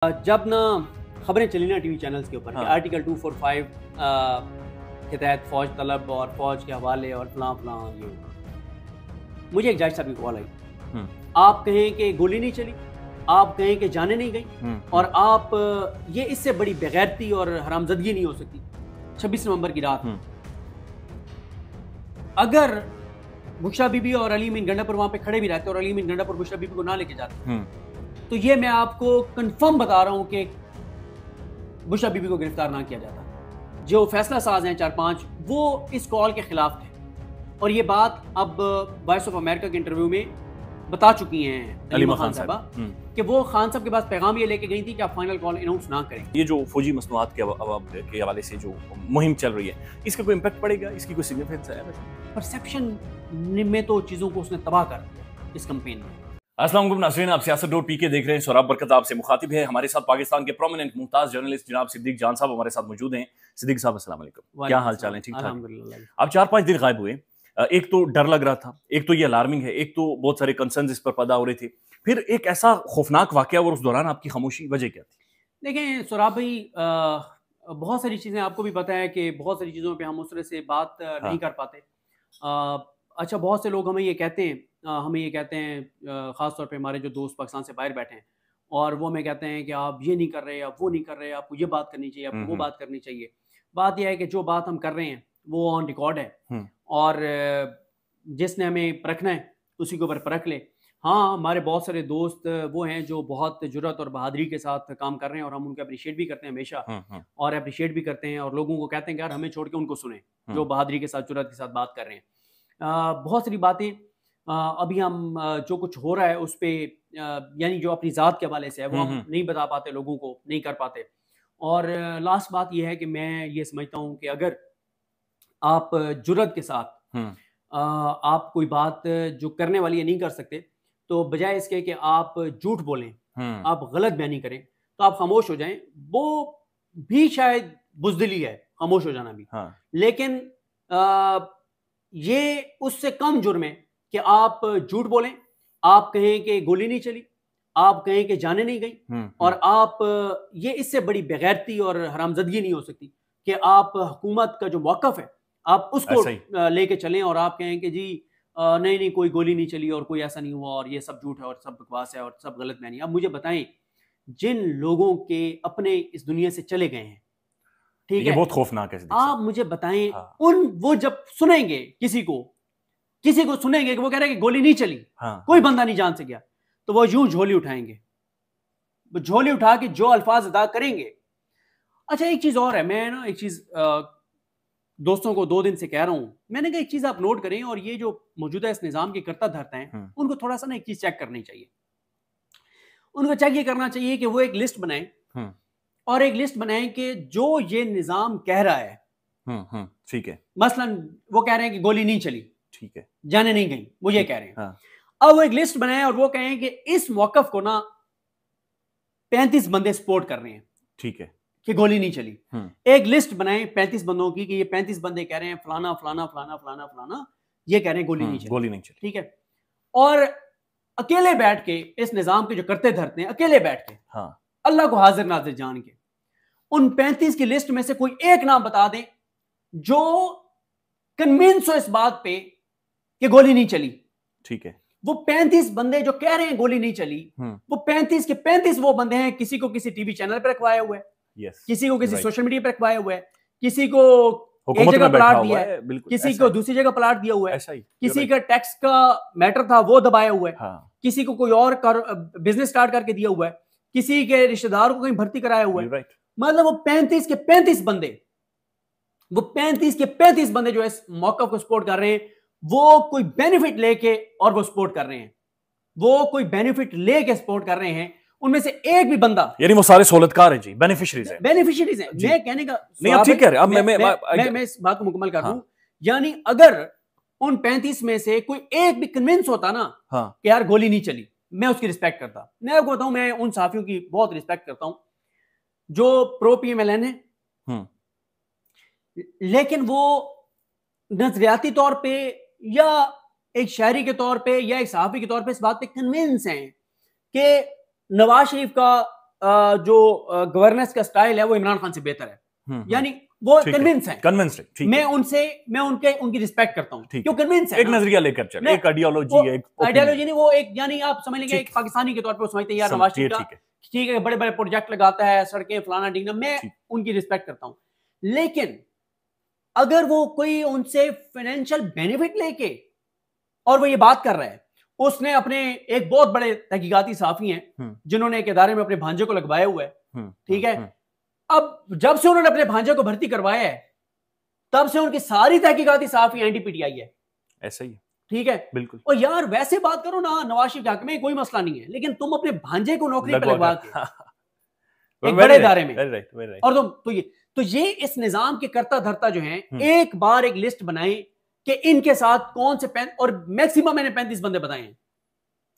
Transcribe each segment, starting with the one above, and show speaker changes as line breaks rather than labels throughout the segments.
जब ना खबरें चली ना टीवी चैनल्स के ऊपर आर्टिकल 245 के तहत फौज तलब और फौज के हवाले और फलां फलां ये मुझे एक जज साहब की कॉल आई। आप कहें कि गोली नहीं चली, आप कहें कि जाने नहीं गई और आप ये इससे बड़ी बेगैरती और हरामजदगी नहीं हो सकती। 26 नवंबर की रात अगर बुशरा बीबी और अली मीन गंडापुर वहां पे खड़े भी रहते और अली मीन गंडापुर बुशरा बीबी को ना लेके जाते तो ये मैं आपको कंफर्म बता रहा हूं कि बुशरा बीबी को गिरफ्तार ना किया जाता। जो फैसला साज हैं 4-5 वो इस कॉल के खिलाफ थे और ये बात अब वॉइस ऑफ अमेरिका के इंटरव्यू में बता चुकी हैं अलीमा खान साहबा कि वो खान साहब के पास पैगाम ये लेके गई थी कि आप फाइनल कॉल अनाउंस ना करें।
ये जो फौजी मसनूआत के हवाले से जो मुहिम चल रही है इसका कोई इम्पैक्ट पड़ेगा, इसकी कोई सिग्निफिकेंस है?
परसेप्शन में तो चीजों को उसने तबाह कर दिया इस कैंपेन में।
अस्सलाम वालेकुम नाज़रीन, आप सियासत.pk देख रहे हैं। सोराब बरकत आपसे मुखातिब है। हमारे साथ पाकिस्तान के प्रोमिनेंट मुमताज जर्नलिस्ट जनाब सिद्दीक जान साहब हमारे साथ मौजूद हैं। सिद्दीक साहब अस्सलाम वालेकुम, क्या हाल चाल है? ठीक ठाक। आप 4-5 दिन गायब हुए। एक तो डर लग रहा था, एक तो ये अलार्मिंग है, एक तो बहुत सारे कंसर्न इस पर पैदा हो रहे थे, फिर एक ऐसा खौफनाक वाकया और उस दौरान आपकी खामोशी, वजह क्या थी?
देखें सोराब भाई, बहुत सारी चीज़ें आपको भी पता है कि बहुत सारी चीज़ों पे हम उस तरह से बात नहीं कर पाते। अच्छा, बहुत से लोग हमें ये कहते हैं ख़ास तौर पे हमारे जो दोस्त पाकिस्तान से बाहर बैठे हैं और वो हमें कहते हैं कि आप ये नहीं कर रहे, आप वो नहीं कर रहे, आपको ये बात करनी चाहिए, आपको वो बात करनी चाहिए। बात यह है कि जो बात हम कर रहे हैं वो ऑन रिकॉर्ड है और जिसने हमें परखना है उसी के ऊपर परख ले। हाँ, हमारे बहुत सारे दोस्त वो हैं जो बहुत जुर्रत और बहादुरी के साथ काम कर रहे हैं और हम उनको अप्रिशिएट भी करते हैं हमेशा और अप्रिशिएट भी करते हैं और लोगों को कहते हैं कि यार हमें छोड़ के उनको सुने जो बहादुरी के साथ, जुर्रत के साथ बात कर रहे हैं। बहुत सारी बातें अभी हम जो कुछ हो रहा है उस पर यानी जो अपनी ज़ात के हवाले से है वो हम नहीं बता पाते, लोगों को नहीं कर पाते। और लास्ट बात यह है कि मैं ये समझता हूँ कि अगर आप जुर्रत के साथ आप कोई बात जो करने वाली है नहीं कर सकते तो बजाय इसके कि आप झूठ बोलें, आप गलत बयानी करें तो आप खामोश हो जाएं। वो भी शायद बुज़दिली है, खामोश हो जाना भी। लेकिन ये उससे कम जुर्म है कि आप झूठ बोलें, आप कहें कि गोली नहीं चली, आप कहें कि जाने नहीं गई और आप ये इससे बड़ी बेगैरती और हरामजदगी नहीं हो सकती कि आप हुकूमत का जो मौक़िफ़ है आप उसको लेके चलें और आप कहें कि जी नहीं कोई गोली नहीं चली और कोई ऐसा नहीं हुआ और ये सब झूठ है और सब बकवास है और सब गलत बयानी। अब मुझे बताएं, जिन लोगों के अपने इस दुनिया से चले गए हैं, ठीक है,
बहुत खौफनाक है।
आप मुझे बताएं वो जब सुनेंगे किसी को सुनेंगे कि वो कह रहे हैं कि गोली नहीं चली, कोई बंदा नहीं जान से गया, तो वो यूं झोली उठाएंगे, वो झोली उठा के जो अल्फाज अदा करेंगे। अच्छा, एक चीज और है, मैं ना एक चीज दोस्तों को 2 दिन से कह रहा हूं, मैंने कहा एक चीज आप नोट करें और ये जो मौजूदा इस निजाम के करता धरता हैं उनको थोड़ा सा ना एक चीज चेक करनी चाहिए। उनको चेक ये करना चाहिए कि वो एक लिस्ट बनाएं और एक लिस्ट बनाएं कि जो ये निजाम कह रहा है,
ठीक है,
मसलन वो कह रहे हैं कि गोली नहीं चली,
ठीक है,
जाने नहीं गई, वो ये कह रहे हैं। अब वो एक लिस्ट बनाएं और वो कहें कि इस मौकफ को ना 35 बंदे सपोर्ट कर रहे हैं,
ठीक है,
कि गोली नहीं चली। एक लिस्ट बनाएं 35 बंदों की कि ये 35 बंदे कह रहे हैं फलाना फलाना फलाना फलाना फलाना, ये कह रहे हैं गोली नहीं चली, ठीक है। और अकेले बैठ के इस निजाम के जो करते धरते हैं, अकेले बैठ के अल्लाह को हाजिर नाजिर जान के उन 35 की लिस्ट में से कोई एक नाम बता दें जो कन्विंस हो इस बात पे कि गोली नहीं चली,
ठीक है।
वो 35 बंदे जो कह रहे हैं गोली नहीं चली, वो 35 के 35 वो बंदे हैं, किसी को किसी टीवी चैनल पर रखवाया हुआ है, किसी को किसी सोशल मीडिया पर रखवाया हुआ है, किसी को एक जगह प्लाट दिया है, किसी को दूसरी जगह प्लाट दिया हुआ है, किसी का टैक्स का मैटर था वो दबाया हुआ है, किसी को कोई और बिजनेस स्टार्ट करके दिया हुआ है, किसी के रिश्तेदारों को कहीं भर्ती कराया हुआ है। मतलब वो 35 के 35 बंदे जो इस मौका को सपोर्ट कर रहे हैं, वो कोई बेनिफिट लेके और वो सपोर्ट कर रहे हैं, वो कोई बेनिफिट लेके सपोर्ट कर रहे हैं। उनमें से एक भी बंदा,
यानी वो सारे सहूलतकार हैं जी, बेनिफिशियरीज हैं।
मैं कहने का
नहीं, आप ठीक कह रहे हैं।
मैं इस बात को मुकम्मल कर दूं, यानी अगर उन 35 में से कोई एक भी कन्विंस होता ना कि यार गोली नहीं चली, मैं उसकी रिस्पेक्ट करता। मैं आपको बताऊं, मैं उन साफियों की बहुत रिस्पेक्ट करता हूं जो प्रो PMLN है, लेकिन वो नजरियाती तौर पे या एक शायरी के तौर पे या एक सहाफी के तौर पे इस बात पे कन्विंस हैं कि नवाज शरीफ का जो गवर्नेंस का स्टाइल है वो इमरान खान से बेहतर है, यानी वो कन्विंस है,
कन्विंस है।
मैं उनकी रिस्पेक्ट करता हूँ, क्यों कन्विंस है,
एक नजरिया लेकर चले, एक आइडियोलॉजी है, एक
आइडियोलॉजी नहीं, वो एक यानी आप समझ लीजिए एक पाकिस्तानी के तौर पर समझते हैं यार नवाज शरीफ का ठीक है बड़े बड़े प्रोजेक्ट लगाता है, सड़कें फलाना ढींगना, मैं उनकी रिस्पेक्ट करता हूँ। लेकिन अगर वो कोई उनसे फाइनेंशियल बेनिफिट लेके और वो ये बात कर रहा है, उसने अपने एक बहुत बड़े तहकीकाती साफी हैं जिन्होंने एक इदारे में अपने भांजे को लगवाया हुआ है, ठीक है, अब जब से उन्होंने अपने भांजे को भर्ती करवाया है तब से उनकी सारी तहकीकाती साफी एंटी पीटीआई है।
ऐसा ही
ठीक है,
बिल्कुल।
और यार वैसे बात करो ना नवाज शरीफ के हक में कोई मसला नहीं है, लेकिन तुम अपने भांजे को नौकरी पे लगवा के एक बड़े इदारे में, और तुम तो ये इस निजाम के करता धरता जो है, एक बार एक लिस्ट बनाए कि इनके साथ कौन से और मैक्सिमम मैंने 35 बंदे बताए हैं,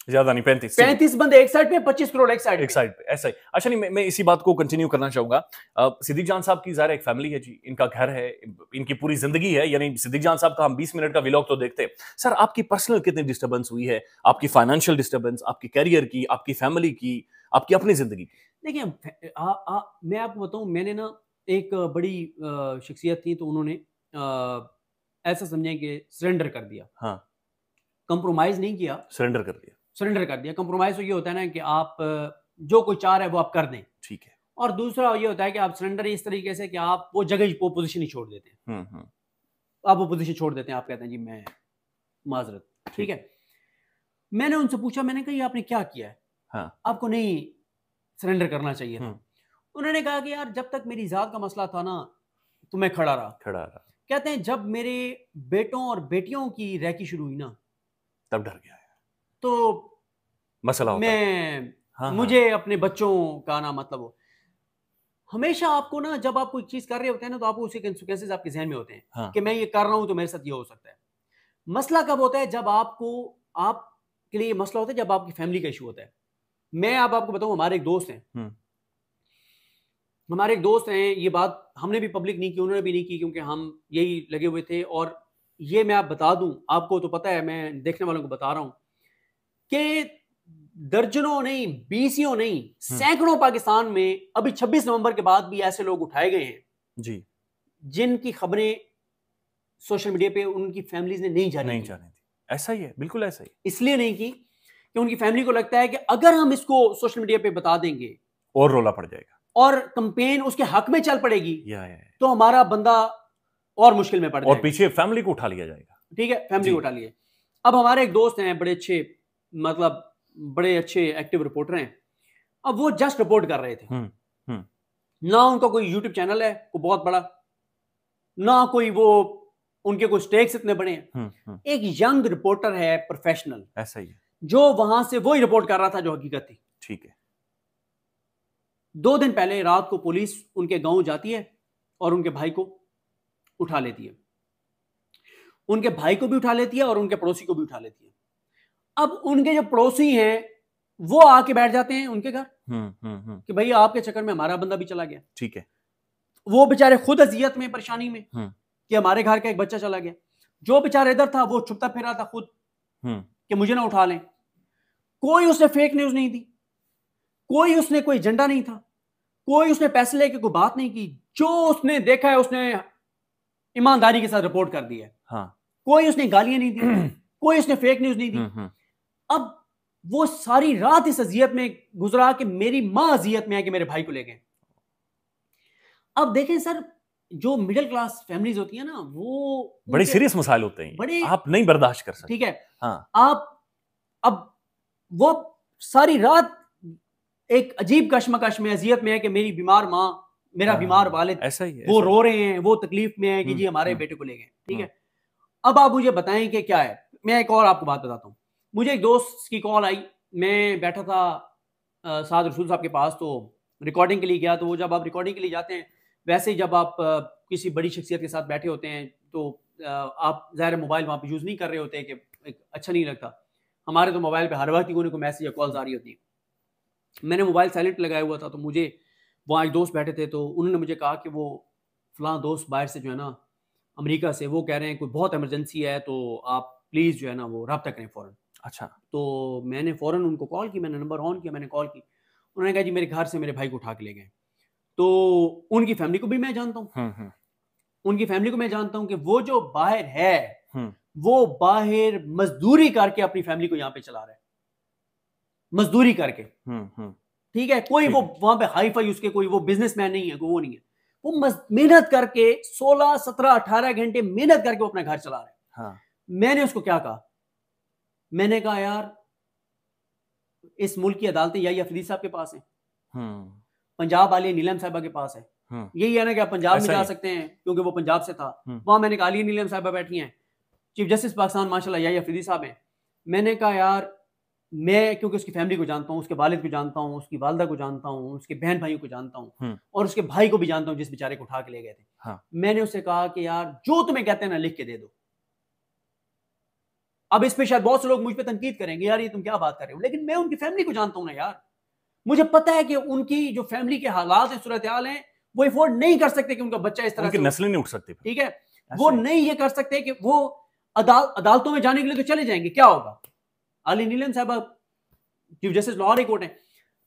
ज्यादा नहीं,
35 बंदे एक साइड पे, 25 करोड़ एक साइड
पे, ऐसा ही। अच्छा, नहीं मैं इसी बात को कंटिन्यू करना चाहूंगा। सिद्दीक जान साहब की ज़ाहिर एक फैमिली है जी, इनका घर है, इनकी पूरी जिंदगी है, यानी सिद्दीक जान साहब का हम 20 मिनट का व्लॉग तो देखते हैं। सर, आपकी पर्सनल कितनी डिस्टर्बेंस हुई है, आपकी फाइनेंशियल डिस्टर्बेंस, आपकी कैरियर की, आपकी फैमिली की, आपकी अपनी जिंदगी की?
देखिए मैं आपको बताऊं, मैंने ना एक बड़ी शख्सियत थी, तो उन्होंने ऐसा समझें कि सरेंडर कर दिया,
हाँ,
कंप्रोमाइज नहीं किया,
सरेंडर कर दिया।
कंप्रोमाइज तो ये होता है ना कि आप जो कोई चाह रहे है वो आप कर दें,
ठीक है,
और दूसरा ये होता है कि आप सरेंडर इस तरीके से कि आप वो जगह वो पोजीशन ही छोड़ देते हैं, आप वो पोजीशन छोड़ देते हैं, आप कहते हैं जी मैं माजरत, ठीक है। मैंने उनसे पूछा, मैंने कहा आपने क्या किया है,
हाँ,
आपको नहीं सरेंडर करना चाहिए था। उन्होंने कहा कि यार जब तक मेरी जात का मसला था ना तो मैं खड़ा रहा। कहते हैं जब मेरे बेटों और बेटियों की रैकी शुरू हुई ना
तब डर गया,
तो
मसला होता
है। मुझे अपने बच्चों का ना मतलब हो, हमेशा आपको ना जब आप कोई चीज कर रहे होते हैं ना तो आपको उसके कंसिक्वेंसेस आपके जहन में होते हैं कि मैं ये कर रहा हूं तो मेरे साथ ये हो सकता है। मसला कब होता है, जब आपके लिए मसला होता है जब आपकी फैमिली का इशू होता है। मैं आपको बताऊं, हमारे एक दोस्त हैं, ये बात हमने भी पब्लिक नहीं की, उन्होंने भी नहीं की, क्योंकि हम यही लगे हुए थे। और ये मैं आप बता दूं, आपको तो पता है, मैं देखने वालों को बता रहा हूं कि दर्जनों नहीं, बीसियों नहीं, सैकड़ों पाकिस्तान में अभी 26 नवंबर के बाद भी ऐसे लोग उठाए गए हैं जी, जिनकी खबरें सोशल मीडिया पे उनकी फैमिलीज ने नहीं जानी थी।
ऐसा ही है, बिल्कुल ऐसा ही।
इसलिए नहीं की कि उनकी फैमिली को लगता है कि अगर हम इसको सोशल मीडिया पे बता देंगे
और रोला पड़ जाएगा और
कंपेन उसके हक में चल पड़ेगी, तो हमारा बंदा और मुश्किल में पड़ जाएगा
और पीछे फैमिली को उठा लिया जाएगा।
ठीक है, फैमिली को उठा लिया। अब हमारे एक दोस्त हैं, बड़े अच्छे, मतलब बड़े अच्छे एक्टिव रिपोर्टर हैं। अब वो जस्ट रिपोर्ट कर रहे थे, ना उनका कोई यूट्यूब चैनल है कोई बहुत बड़ा, ना कोई वो उनके कोई स्टेक्स इतने बड़े हैं। एक यंग रिपोर्टर है, प्रोफेशनल,
ऐसा ही है,
जो वहां से वही रिपोर्ट कर रहा था जो हकीकत थी।
ठीक है।
2 दिन पहले रात को पुलिस उनके गांव जाती है और उनके भाई को उठा लेती है, उनके भाई को भी उठा लेती है और उनके पड़ोसी को भी उठा लेती है। अब उनके जो पड़ोसी हैं वो आके बैठ जाते हैं उनके घर कि भाई आपके चक्कर में हमारा बंदा भी चला गया।
ठीक है।
वो बेचारे खुद अजियत में, परेशानी में कि हमारे घर का एक बच्चा चला गया। जो बेचारा इधर था वो छुपता फिरा था खुद कि मुझे ना उठा लें। कोई उसने फेक न्यूज नहीं दी, कोई उसने कोई एजेंडा नहीं था, कोई उसने पैसे लेके कोई बात नहीं की। जो उसने देखा है उसने ईमानदारी के साथ रिपोर्ट कर दिया है। हाँ। कोई उसने गालियां नहीं दी, कोई उसने फेक न्यूज नहीं दी। अब वो सारी रात इस अजियत में गुजरा कि मेरी मां अजियत में है कि मेरे भाई को ले गए। अब देखें सर, जो मिडिल क्लास फैमिलीज होती है ना, वो
बड़े सीरियस मसाइल होते हैं, बड़े आप नहीं बर्दाश्त कर सकते।
ठीक है। हाँ। आप अब वो सारी रात एक अजीब कश्मकश में, अजियत में है कि मेरी बीमार माँ, मेरा बीमार वालिद,
ऐसा ही है,
वो रो रहे हैं, वो तकलीफ में है कि जी हमारे बेटे को ले गए। ठीक है। अब आप मुझे बताएं कि क्या है। मैं एक और आपको बात बताता हूँ। मुझे एक दोस्त की कॉल आई, मैं बैठा था साद रसूल साहब के पास, तो रिकॉर्डिंग के लिए गया। तो वो जब आप रिकॉर्डिंग के लिए जाते हैं, वैसे ही जब आप किसी बड़ी शख्सियत के साथ बैठे होते हैं तो आप ज़ाहिर मोबाइल वहाँ पे यूज़ नहीं कर रहे होते कि अच्छा नहीं लगता। हमारे तो मोबाइल पे हर वक्त ही को मैसेज या कॉल्स आ रही होती है। मैंने मोबाइल साइलेंट लगाया हुआ था, तो मुझे वहाँ एक दोस्त बैठे थे, तो उन्होंने मुझे कहा कि वो फलां दोस्त बाहर से जो है ना, अमेरिका से, वो कह रहे हैं कोई बहुत इमरजेंसी है, तो आप प्लीज़ जो है ना वो रब्ता करें फ़ौरन। अच्छा। तो मैंने फ़ौरन उनको कॉल की, मैंने नंबर ऑन किया, मैंने कॉल की। उन्होंने कहा जी मेरे घर से मेरे भाई को उठा के ले गए। तो उनकी फैमिली को भी मैं जानता हूँ, उनकी फैमिली को मैं जानता हूँ कि वो जो बाहर है वो बाहर मजदूरी करके अपनी फैमिली को यहाँ पे चला रहा है, मजदूरी करके। ठीक है, कोई वो वहां पे हाई फाई उसके कोई वो बिजनेसमैन नहीं है, वो नहीं है, वो मेहनत करके 16, 17, 18 घंटे मेहनत करके वो अपना घर चला रहा है। हाँ। मैंने उसको क्या कहा, मैंने कहा यार इस मुल्क की अदालतें यही अफरीदी साहब के पास है, पंजाब वाली नीलम साहिबा के पास है, यही है ना कि आप पंजाब में जा सकते हैं क्योंकि वो पंजाब से था। वहां मैंने कहा अली नीलम साहिबा बैठी हैं, चीफ जस्टिस पाकिस्तान माशाल्लाह यही अफरीदी साहब हैं। मैंने कहा यार मैं क्योंकि उसकी फैमिली को जानता हूँ, उसके वालिद को जानता हूँ, उसकी वालदा को जानता हूँ, उसके बहन भाइयों को जानता हूँ और उसके भाई को भी जानता हूँ जिस बेचारे को उठा के ले गए थे। हाँ। मैंने उससे कहा कि यार जो तुम्हें कहते हैं ना लिख के दे दो। अब इस पे शायद बहुत से लोग मुझ पे तनकीद करेंगे, यार ये तुम क्या बात कर रहे हो, लेकिन मैं उनकी फैमिली को जानता हूं ना यार, मुझे पता है कि उनकी जो फैमिली के हालात है, सूरत हाल है, वो अफोर्ड नहीं कर सकते कि उनका बच्चा इस तरह से
नस्लें नहीं उठ सकती।
ठीक है, वो नहीं ये कर सकते कि वो अदालतों में जाने के लिए तो चले जाएंगे, क्या होगा। अली नीलम साहबा chief justice Lahore high court है।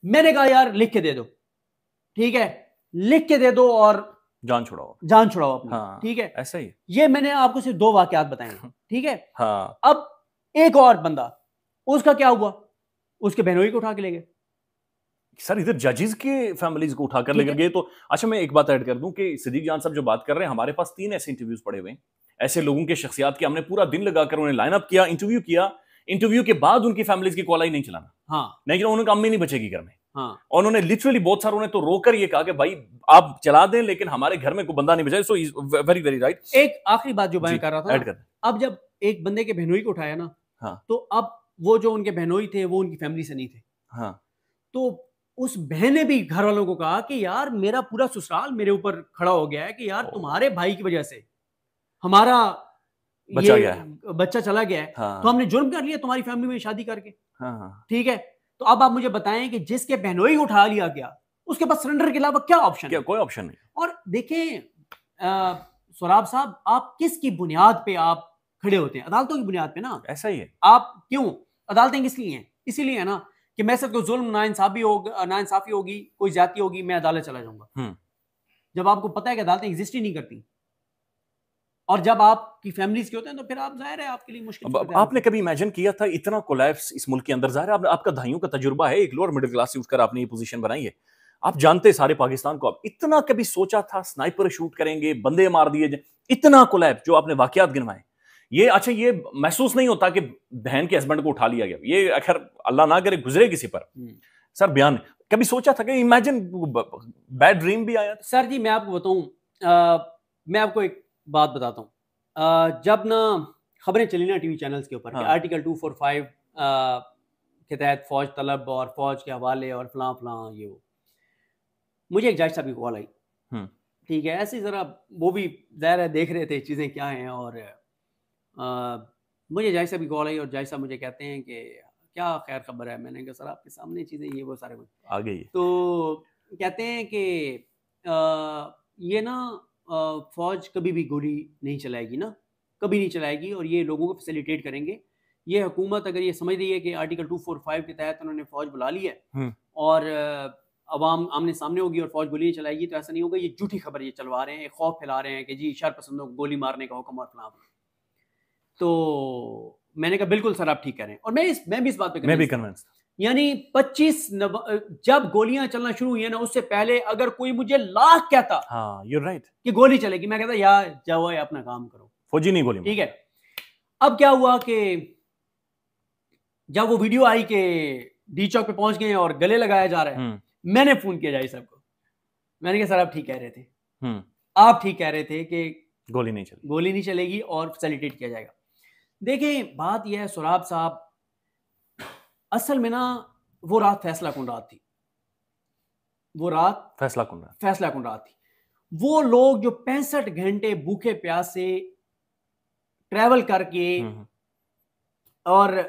मैंने कहा यार लिख के दे दो, ठीक है, लिख के दे दो और जान छुड़ाओ अपनी। हाँ, ठीक है, ऐसा ही। ये मैंने आपको सिर्फ 2 वाकयात बताए हैं, ठीक है। हाँ। अब एक और बंदा, उसका क्या हुआ, उसके बहनोई को उठा के ले गए।
सर इधर जजेस के फैमिलीज को उठा कर लेकर गए। तो अच्छा मैं एक बात ऐड कर दूं कि सिद्दीक जान साहब जो बात कर रहे हैं, हमारे पास 3 ऐसे इंटरव्यूज पड़े हुए हैं ऐसे लोगों के शख्सियात के, हमने पूरा दिन लगाकर उन्हें लाइन अप किया, इंटरव्यू किया, इंटरव्यू के बाद उनकी फैमिलीज की कॉल आई नहीं चलाना। हाँ, नहीं चला, उन्होंने अम्मी नहीं बचेगी घर में। हाँ, और उन्होंने लिटरली बहुत सारों ने तो रोकर ये कहा कि भाई आप चला दें लेकिन हमारे घर में कोई बंदा नहीं बचा। So very very right.
एक आखिरी बात जो बयान कर रहा था, अब जब एक बंदे के बहनोई को उठाया ना, हाँ, तो अब वो जो उनके बहनोई थे वो उनकी फैमिली से नहीं थे। हाँ, तो उस बहन ने भी घर वालों को कहा कि यार मेरा पूरा ससुराल मेरे ऊपर खड़ा हो गया है कि यार तुम्हारे भाई की वजह से हमारा बच्चा चला गया है। हाँ, तो हमने जुर्म कर लिया तुम्हारी फैमिली में शादी करके। हाँ, ठीक है, तो अब आप मुझे बताएं कि जिसके बहनोई उठा लिया गया उसके पास सरेंडर के अलावा क्या ऑप्शन है? कोई ऑप्शन नहीं। और देखें सोराब साहब, आप किसकी बुनियाद पे आप खड़े होते हैं? अदालतों की बुनियाद पे ना। ऐसा ही है। आप क्यों, अदालतें किस लिए हैं? इसीलिए है ना कि मैं सब जुल्म नाइंसाफी होगी, कोई ज्यादती होगी, मैं अदालत चला जाऊंगा। जब आपको पता है कि अदालतें एग्जिस्ट ही नहीं करती और जब आपकी फैमिलीज के होते हैं तो फिर आप, जाहिर है आपके लिए मुश्किल।
आपने कभी इमेजिन किया था इतना कोलैप्स इस मुल्क के अंदर? जाहिर है आपका दहाइयों का तजुर्बा है, एक लोअर मिडिल क्लास से उठकर आपने ये पोजीशन बनाई है, आप जानते सारे पाकिस्तान को। आप इतना कभी सोचा था स्नाइपर शूट करेंगे, बंदे मार दिए जाए, इतना कोलैप्स जो आपने वाकयात गिनवाए ये? अच्छा, ये महसूस नहीं होता कि बहन के हस्बैंड को उठा लिया गया, ये अगर अल्लाह ना करे गुजरे किसी पर, सर बयान कभी सोचा था कि इमेजिन बैड ड्रीम भी आया?
सर जी मैं आपको बताऊं, मैं आपको एक बात बताता हूँ। जब ना खबरें चली ना टीवी चैनल्स के ऊपर, हाँ, आर्टिकल 245 के तहत फौज तलब और फौज के हवाले और फलां फलां, ये वो, मुझे एक जज साहब की कॉल आई। ठीक है, ऐसे जरा वो भी ज़ाहिर है देख रहे थे चीज़ें क्या हैं, और मुझे जज साहब की कॉल आई और जज साहब मुझे कहते हैं कि क्या खैर खबर है। मैंने कहा सर आपके सामने चीज़ें ये वो सारे आ गई। तो कहते हैं कि ये ना फौज कभी भी गोली नहीं चलाएगी ना, कभी नहीं चलाएगी, और ये लोगों को फैसिलिटेट करेंगे। ये हुकूमत अगर ये समझ रही है कि आर्टिकल 245 के तहत उन्होंने फौज बुला ली है और अवाम आमने सामने होगी और फौज गोली नहीं चलाएगी, तो ऐसा नहीं होगा। ये झूठी खबर ये चलवा रहे हैं, खौफ फैला रहे हैं कि जी शर पसंदों को गोली मारने का हुक्म और फलां। तो मैंने कहा बिल्कुल सर आप ठीक कह रहे हैं, और मैं भी इस बात पे कन्विंस। यानी 25 जब गोलियां चलना शुरू हुई है ना, उससे पहले अगर कोई मुझे लाख कहता, हाँ यू राइट, कि गोली चलेगी, मैं कहता यार जाओ अपना काम करो, फौजी नहीं गोली। ठीक है, अब क्या हुआ कि जब वो वीडियो आई कि डी चौक पे पहुंच गए और गले लगाया जा रहा है, मैंने फोन किया जाए साहब को, मैंने कहा सर आप ठीक कह रहे थे, आप ठीक कह रहे थे कि गोली नहीं चलेगी और फैसिलिटेट किया जाएगा। देखें बात यह है सोराब साहब, असल में ना वो रात फैसला कुन रात थी, वो रात फैसला कुन रात थी। वो लोग जो 65 घंटे भूखे प्यासे ट्रैवल करके और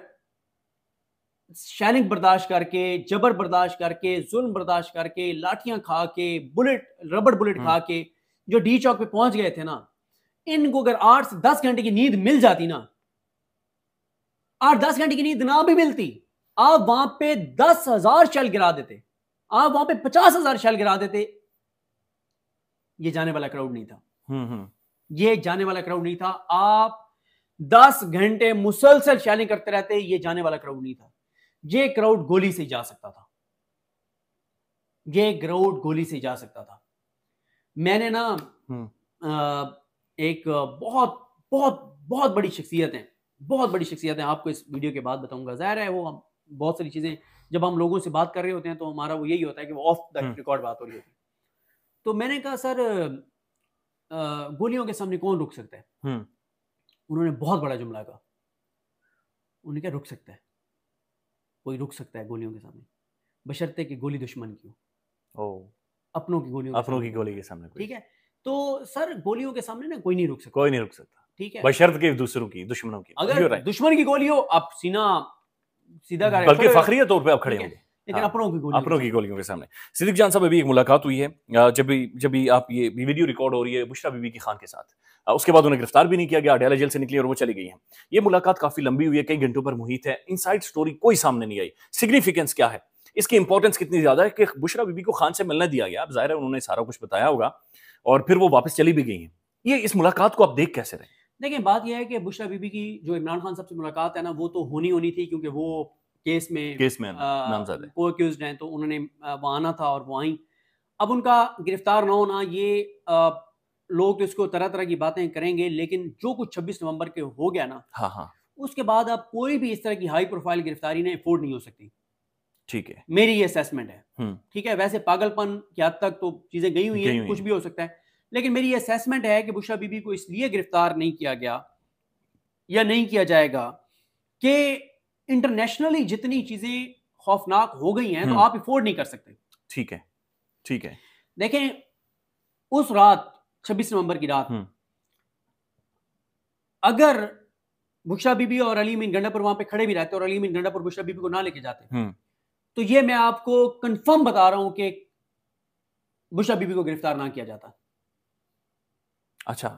शैनिंग बर्दाश्त करके, जबर बर्दाश्त करके, जुल्म बर्दाश्त करके, लाठियां खा के, रबड़ बुलेट खा के जो डी चौक पे पहुंच गए थे ना, इनको अगर 8 से 10 घंटे की नींद मिल जाती ना, 8-10 घंटे की नींद ना भी मिलती, आप वहां पे 10,000 शेल गिरा देते, आप वहां पे 50,000 शेल गिरा देते, ये जाने वाला क्राउड नहीं था। ये जाने वाला क्राउड नहीं था। आप 10 घंटे मुसलसल शेलिंग करते रहते, ये जाने वाला क्राउड नहीं था। ये क्राउड गोली से जा सकता था, ये क्राउड गोली से जा सकता था। मैंने ना एक बहुत बहुत बहुत बड़ी शख्सियत है, बहुत बड़ी शख्सियत है, आपको इस वीडियो के बाद बताऊंगा। जाहिर है वो हम बहुत सारी चीजें जब हम लोगों से बात कर रहे होते हैं तो हमारा वो यही होता है कि वो ऑफ द रिकॉर्ड बात हो रही होती है। तो मैंने कहा सर गोलियों के सामने कौन रुक सकता है? उन्होंने बहुत बड़ा जुमला कहा। उन्होंने क्या रुक सकता है? कोई रुक सकता है गोलियों के सामने, बशर्ते कि गोली दुश्मन की हो, अपनों की गोली के सामने। ठीक है, तो सर गोलियों के सामने ना कोई नहीं रुक सकता, कोई नहीं रुक सकता। ठीक है, बशर्ते कि दूसरों की, दुश्मनों की। अगर दुश्मन की गोली हो आप सीना सीधा करें, बल्कि फखरिया तौर पे आप खड़े होंगे, लेकिन अपनों की गोलियों के सामने। सिद्दीक जान साहब, अभी एक मुलाकात हुई है, जब भी आप ये वीडियो रिकॉर्ड हो रही है बुशरा बीबी की खान के साथ, उसके बाद उन्हें गिरफ्तार भी नहीं किया गया, अडयाला जेल से निकली और वो चली गई हैं। ये मुलाकात काफी लंबी हुई है, कई घंटों पर मुहित है, इनसाइड स्टोरी कोई सामने नहीं आई। सिग्निफिकेंस क्या है इसकी, इंपॉर्टेंस कितनी ज्यादा है कि बुशरा बीबी को खान से मिलने दिया गया? अब जाहिर है उन्होंने सारा कुछ बताया होगा और फिर वो वापस चली भी गई हैं। ये इस मुलाकात को आप देख कैसे रहे? देखिए, बात यह है कि बुशरा बीबी की जो इमरान खान साहब से मुलाकात है ना, वो तो होनी थी, क्योंकि वो केस में नामजद है, को अक्यूज्ड हैं, तो उन्होंने वहाँ आना था और वो आई। अब उनका गिरफ्तार ना होना, ये लोग तो इसको तरह तरह की बातें करेंगे, लेकिन जो कुछ 26 नवंबर के हो गया ना, हाँ, उसके बाद अब कोई भी इस तरह की हाई प्रोफाइल गिरफ्तारी ने अफोर्ड नहीं हो सकती। ठीक है, मेरी ये असेसमेंट है। ठीक है, वैसे पागलपन की हद तक तो चीजें गई हुई हैं, कुछ भी हो सकता है, लेकिन मेरी ये असेसमेंट है कि बुशरा बीबी को इसलिए गिरफ्तार नहीं किया गया या नहीं किया जाएगा कि इंटरनेशनली जितनी चीजें खौफनाक हो गई हैं, तो आप अफोर्ड नहीं कर सकते। ठीक है, ठीक है। देखें, उस रात 26 नवंबर की रात, अगर बुशरा बीबी और अली अमीन गंडापुर वहां पे खड़े भी रहते और अली अमीन गंडापुर बुशरा बीबी को ना लेके जाते, तो ये मैं आपको कंफर्म बता रहा हूं कि बुशरा बीबी को गिरफ्तार ना किया जाता। अच्छा,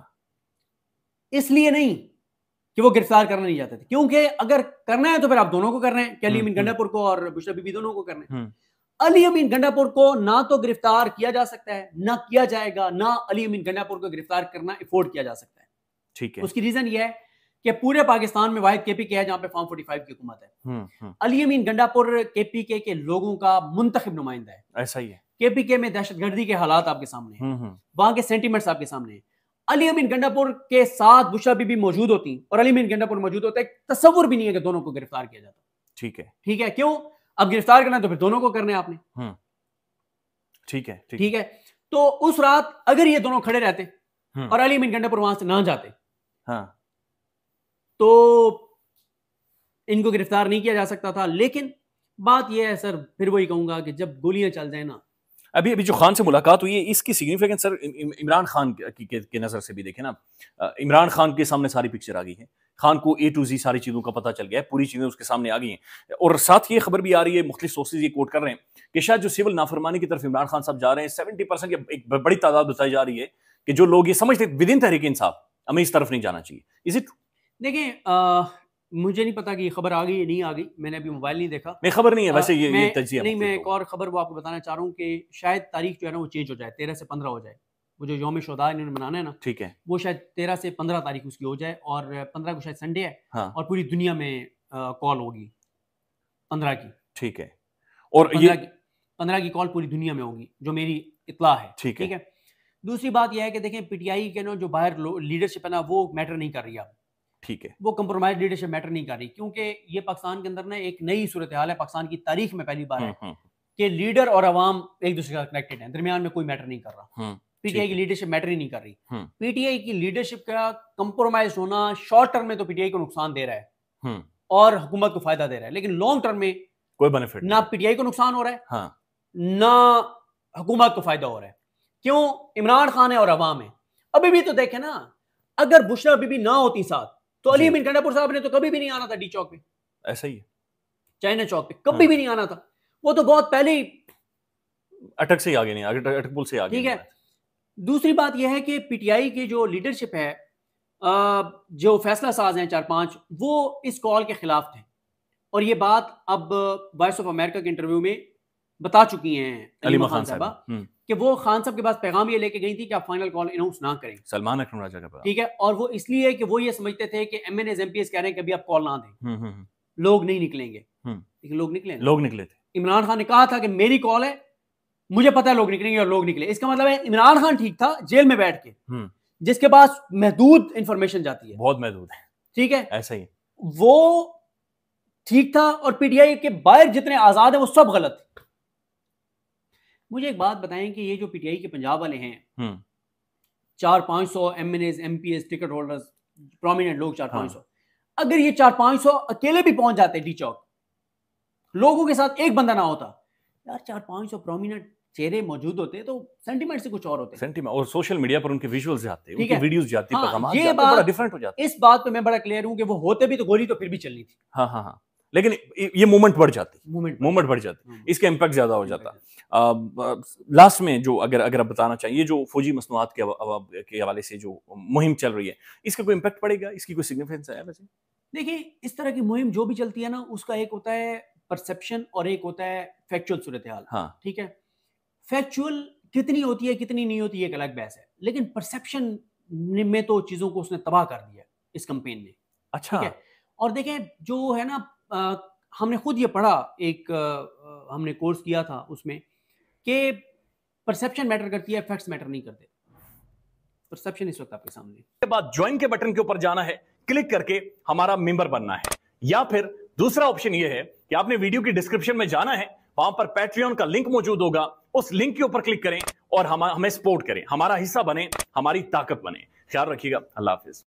इसलिए नहीं कि वो गिरफ्तार करना नहीं चाहते थे, क्योंकि अगर करना है तो फिर आप दोनों को कर रहे हैं, कि अली अमीन गंडापुर को और बुशरा बीबी दोनों को करना है। अली अमीन गंडापुर को ना तो गिरफ्तार किया जा सकता है, ना किया जाएगा, ना अली अमीन गंडापुर को गिरफ्तार करना अफोर्ड किया जा सकता है। ठीक है, उसकी रीजन यह है कि पूरे पाकिस्तान में वाहिद केपीके है जहां पे फॉर्म 45 की हुकूमत है। अली अमीन गंडापुर केपीके के लोगों का मुंतखब नुमाइंदा है। ऐसा ही है, केपीके में दहशतगर्दी के हालात आपके सामने हैं, वहां के सेंटीमेंट्स आपके सामने हैं। अली अमीन गंडापुर के साथ बुशरा बीबी मौजूद होती और अली अमीन गंडापुर मौजूद होता, एक तस्वुर भी नहीं है कि दोनों को गिरफ्तार किया जाता। ठीक है, ठीक है, क्यों? अब गिरफ्तार करना तो फिर दोनों को करना है आपने। ठीक है, ठीक है। तो उस रात अगर ये दोनों खड़े रहते और अली अमीन गंडापुर वहां से ना जाते, तो इनको गिरफ्तार नहीं किया जा सकता था। लेकिन बात यह है सर, फिर वही कहूंगा कि जब गोलियां चल जाए ना। अभी जो खान से मुलाकात हुई है, इसकी सिग्निफिकेंस सर इमरान खान की नजर से भी देखें ना, इमरान खान के सामने सारी पिक्चर आ गई है, खान को A to Z सारी चीजों का पता चल गया है, पूरी चीजें उसके सामने आ गई हैं। और साथ ये खबर भी आ रही है, मुख्तलिफ सोर्सेज ये कोट कर रहे हैं कि शायद जो सिविल नाफरमानी की तरफ इमरान खान साहब जा रहे हैं, 70% एक बड़ी तादाद बताई जा रही है कि जो लोग ये समझते विद इन तहरीक इंसाफ हमें इस तरफ नहीं जाना चाहिए। Is it? देखिए, मुझे नहीं पता कि ये खबर आ गई या नहीं आ गई, मैंने अभी मोबाइल नहीं देखा, मैं खबर नहीं है वैसे ये तज्जिया नहीं। मैं एक और खबर वो आपको बताना चाह रहा हूँ कि शायद तारीख जो है ना वो चेंज हो जाए, 13 से 15 हो जाए। वो जो यौम शुहदा इन्होंने मनाना है ना, ठीक है, वो शायद 13 से 15 तारीख उसकी हो जाए, और 15 को शायद संडे है। हाँ। और पूरी दुनिया में कॉल होगी 15 की। ठीक है, और 15 की कॉल पूरी दुनिया में होगी, जो मेरी इत्ला है। ठीक है। दूसरी बात यह है कि देखें, पीटीआई के जो बाहर लीडरशिप है ना, वो मैटर नहीं कर रही है। ठीक है, वो कंप्रोमाइज लीडरशिप मैटर नहीं कर रही, क्योंकि ये पाकिस्तान के अंदर ना एक नई सूरत हाल है, पाकिस्तान की तारीख में पहली बार है कि लीडर और अवाम एक दूसरे का कनेक्टेड है, दरमियान में कोई मैटर नहीं कर रहा। पीटीआई की लीडरशिप मैटर ही नहीं कर रही। पीटीआई की लीडरशिप का कंप्रोमाइज होना शॉर्ट टर्म में तो पीटीआई को नुकसान दे रहा है और हुकूमत को फायदा दे रहा है, लेकिन लॉन्ग टर्म में कोई बेनिफिट ना पीटीआई को नुकसान हो रहा है, ना हुकूमत को फायदा हो रहा है। क्यों? इमरान खान है और अवाम है। अभी भी तो देखे ना, अगर बुशरा बीबी ना होती साथ, तो अली अमीन गंडापुर साहब ने तो कभी भी नहीं आना था डी चौक पे। ऐसा ही है, चाइना चौक पे कभी भी नहीं आना था, वो तो बहुत पहले ही अटक से आगे नहीं, अटक पुल से आगे। ठीक है। दूसरी बात यह है कि पीटीआई की जो लीडरशिप है, जो फैसला साज हैं 4-5, वो इस कॉल के खिलाफ थे, और ये बात अब वॉइस ऑफ अमेरिका के इंटरव्यू में बता चुकी हैं
अलीमा खान साहबा
कि वो खान साहब के पास पैगाम ये लेके गई थी कि आप फाइनल कॉल अनाउंस ना करें,
सलमान अकरम राजा का,
ठीक है। और वो इसलिए कि वो ये समझते थे कि MNAs MPs कह रहे हैं कि अभी आप कॉल ना दें, लोग नहीं निकलेंगे, लेकिन लोग निकले थे। इमरान खान ने कहा था कि मेरी कॉल है, मुझे पता है लोग निकलेंगे, और लोग निकले। इसका मतलब है इमरान खान ठीक था जेल में बैठ के, जिसके पास महदूद इंफॉर्मेशन जाती है,
बहुत महदूद है, ठीक है, ऐसा ही
वो ठीक था, और PTI के बाहर जितने आजाद है वो सब गलत थे। मुझे एक बात बताएं कि ये जो PTI के पंजाब वाले हैं, 400-500 MNAs MPs ticket holders, prominent लोग 400-500, अगर ये 400-500 अकेले भी पहुंच जाते डी चौक, लोगों के साथ एक बंदा ना होता यार, 400-500 प्रोमिनेंट चेहरे मौजूद होते तो सेंटीमेंट से कुछ और होते,
सेंटीमेंट, और सोशल मीडिया पर उनके विजुअल्स जाते, उनकी वीडियोस जाती,
पैगाम ये बात बड़ा डिफरेंट हो जाता। इस बात पे मैं बड़ा क्लियर हूं कि वो होते भी तो गोली तो फिर भी चलनी थी।
हाँ, लेकिन ये मूवमेंट बढ़ जाती, मूवमेंट बढ़ जाती, इसका इम्पैक्ट ज्यादा हो जाता। लास्ट में जो अगर आप बताना चाहिए, जो फौजी मसनूआत के हवाले से जो मुहिम चल रही है, इसका कोई इम्पैक्ट पड़ेगा, इसकी कोई सिग्निफिकेंस है वैसे?
देखिए, इस तरह की मुहिम जो भी चलती है ना, उसका एक होता है परसेप्शन और एक होता है फैक्चुअल सूरत हाल।
हाँ,
ठीक है, फैक्चुअल कितनी होती है कितनी नहीं होती है एक अलग बहस है, लेकिन परसेप्शन में तो चीजों को उसने तबाह कर दिया इस कैंपेन ने।
अच्छा,
ठीक है, और देखें जो है ना, हमने खुद ये पढ़ा, एक हमने कोर्स किया था उसमें, कि परसेप्शन मैटर करती है, फैक्ट्स मैटर नहीं करते। परसेप्शन इस वक्त आपके सामने।
के बाद ज्वाइन के बटन के ऊपर जाना है, क्लिक करके हमारा मेंबर बनना है, या फिर दूसरा ऑप्शन यह है कि आपने वीडियो की डिस्क्रिप्शन में जाना है, वहां पर पैट्रियन का लिंक मौजूद होगा, उस लिंक के ऊपर क्लिक करें और हमें सपोर्ट करें, हमारा हिस्सा बने, हमारी ताकत बने। ख्याल रखिएगा, अल्लाह हाफिज।